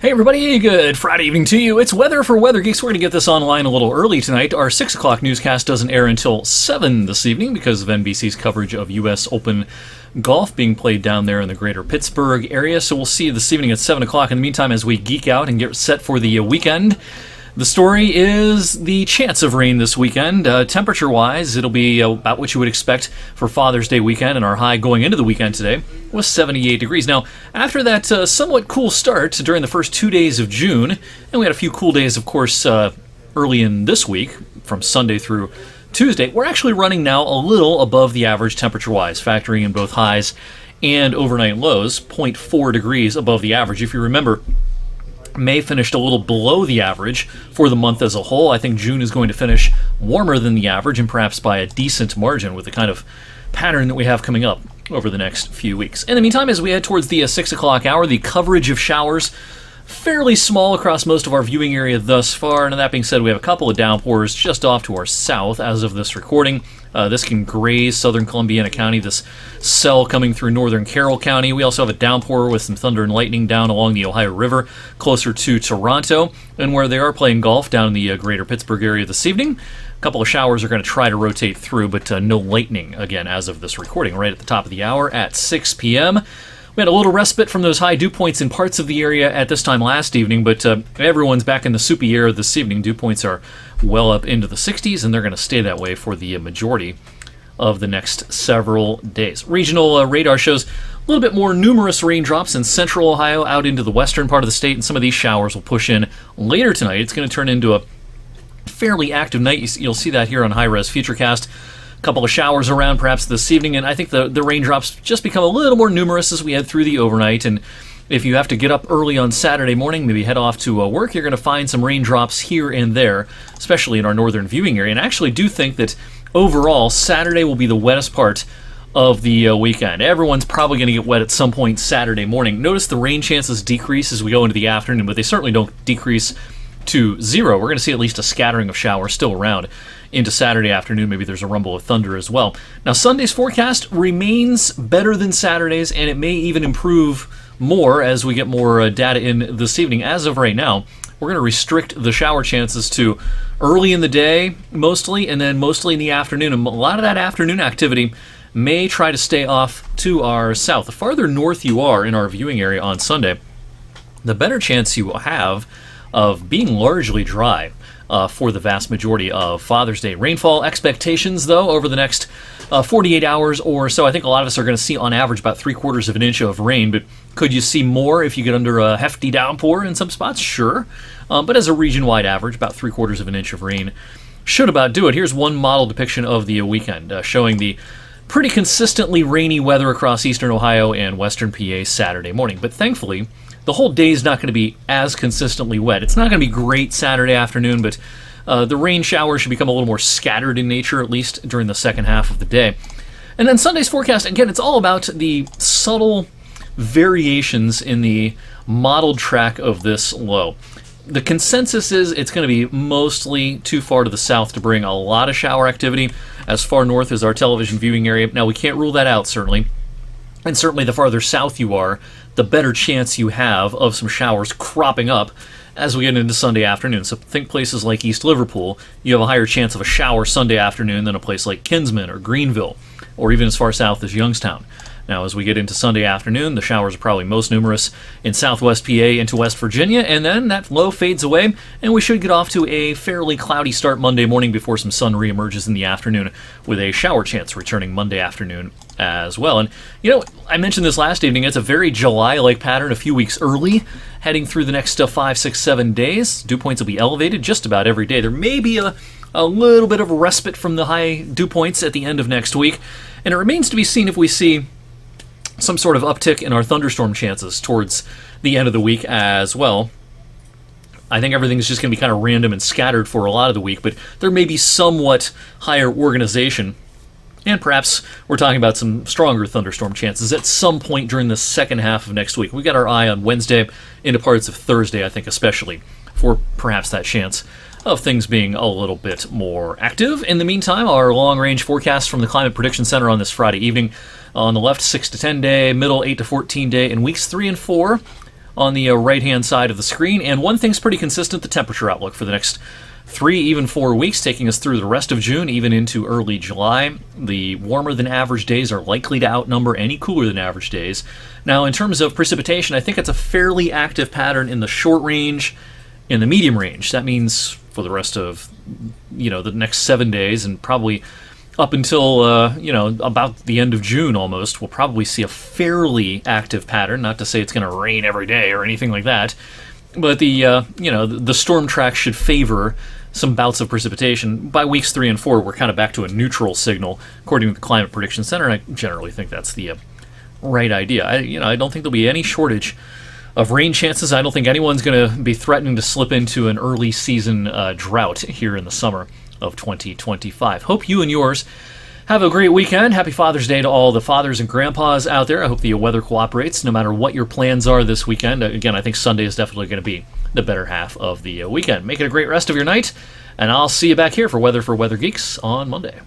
Hey everybody, good Friday evening to you. It's Weather for Weather Geeks. We're going to get this online a little early tonight. Our 6 o'clock newscast doesn't air until 7 this evening because of NBC's coverage of U.S. Open golf being played down there in the greater Pittsburgh area. So we'll see you this evening at 7 o'clock. In the meantime, as we geek out and get set for the weekend, the story is the chance of rain this weekend. Temperature-wise, it'll be about what you would expect for Father's Day weekend, and our high going into the weekend today was 78 degrees. Now, after that somewhat cool start during the first 2 days of June, and we had a few cool days, of course, early in this week, from Sunday through Tuesday, we're actually running now a little above the average temperature-wise, factoring in both highs and overnight lows, 0.4 degrees above the average. If you remember, May finished a little below the average for the month as a whole. I think June is going to finish warmer than the average, and perhaps by a decent margin with the kind of pattern that we have coming up over the next few weeks. In the meantime, as we head towards the 6 o'clock hour, the coverage of showers fairly small across most of our viewing area thus far. And that being said, we have a couple of downpours just off to our south as of this recording. This can graze southern Columbiana County, this cell coming through northern Carroll County. We also have a downpour with some thunder and lightning down along the Ohio River, closer to Toronto, and where they are playing golf down in the greater Pittsburgh area this evening. A couple of showers are going to try to rotate through, but no lightning, again, as of this recording, right at the top of the hour at 6 p.m. We had a little respite from those high dew points in parts of the area at this time last evening, but everyone's back in the Soupy Air this evening. Dew points are well up into the 60s, and they're going to stay that way for the majority of the next several days. Regional radar shows a little bit more numerous raindrops in central Ohio out into the western part of the state, and some of these showers will push in later tonight. It's going to turn into a fairly active night. You'll see that here on high-res Futurecast. A couple of showers around perhaps this evening, and I think the raindrops just become a little more numerous as we head through the overnight. And if you have to get up early on Saturday morning, maybe head off to work, you're going to find some raindrops here and there, especially in our northern viewing area. And I actually do think that overall, Saturday will be the wettest part of the weekend. Everyone's probably going to get wet at some point Saturday morning. Notice the rain chances decrease as we go into the afternoon, but they certainly don't decrease to zero. We're going to see at least a scattering of showers still around into Saturday afternoon. Maybe there's a rumble of thunder as well. Now, Sunday's forecast remains better than Saturday's, and it may even improve more as we get more data in this evening. As of right now, we're going to restrict the shower chances to early in the day, mostly, and then mostly in the afternoon. And a lot of that afternoon activity may try to stay off to our south. The farther north you are in our viewing area on Sunday, the better chance you will have of being largely dry for the vast majority of Father's Day. Rainfall expectations, though, over the next 48 hours or so, I think a lot of us are going to see on average about 3/4 of an inch of rain, but could you see more if you get under a hefty downpour in some spots? Sure. But as a region-wide average, about 3/4 of an inch of rain should about do it. Here's one model depiction of the weekend, showing the pretty consistently rainy weather across eastern Ohio and western PA Saturday morning. But thankfully, the whole day is not going to be as consistently wet. It's not going to be great Saturday afternoon, but the rain showers should become a little more scattered in nature, at least during the second half of the day. And then Sunday's forecast, again, it's all about the subtle variations in the modeled track of this low. The consensus is it's going to be mostly too far to the south to bring a lot of shower activity, as far north as our television viewing area. Now, we can't rule that out, certainly. And certainly the farther south you are, the better chance you have of some showers cropping up as we get into Sunday afternoon. So think places like East Liverpool, you have a higher chance of a shower Sunday afternoon than a place like Kinsman or Greenville, or even as far south as Youngstown. Now, as we get into Sunday afternoon, the showers are probably most numerous in southwest PA into West Virginia, and then that low fades away, and we should get off to a fairly cloudy start Monday morning before some sun reemerges in the afternoon, with a shower chance returning Monday afternoon as well. And, you know, I mentioned this last evening, it's a very July-like pattern, a few weeks early, heading through the next 5, 6, 7 days. Dew points will be elevated just about every day. There may be a little bit of a respite from the high dew points at the end of next week, and it remains to be seen if we see some sort of uptick in our thunderstorm chances towards the end of the week as well. I think everything's just going to be kind of random and scattered for a lot of the week, but there may be somewhat higher organization, and perhaps we're talking about some stronger thunderstorm chances at some point during the second half of next week. We got our eye on Wednesday into parts of Thursday, I think, especially for perhaps that chance of things being a little bit more active. In the meantime, our long-range forecast from the Climate Prediction Center on this Friday evening. On the left, 6 to 10 day, middle 8 to 14 day, and weeks 3 and 4 on the right-hand side of the screen. And one thing's pretty consistent, the temperature outlook for the next 3, even 4 weeks, taking us through the rest of June, even into early July. The warmer-than-average days are likely to outnumber any cooler-than-average days. Now, in terms of precipitation, I think it's a fairly active pattern in the short range, in the medium range. That means for the rest of, the next 7 days, and probably up until, about the end of June almost, we'll probably see a fairly active pattern. Not to say it's going to rain every day or anything like that, but the storm track should favor some bouts of precipitation. By weeks 3 and 4, we're kind of back to a neutral signal, according to the Climate Prediction Center. I generally think that's the right idea. I don't think there'll be any shortage of rain chances. I don't think anyone's going to be threatening to slip into an early season drought here in the summer of 2025. Hope you and yours have a great weekend. Happy Father's Day to all the fathers and grandpas out there. I hope the weather cooperates no matter what your plans are this weekend. Again, I think Sunday is definitely going to be the better half of the weekend. Make it a great rest of your night, and I'll see you back here for Weather Geeks on Monday.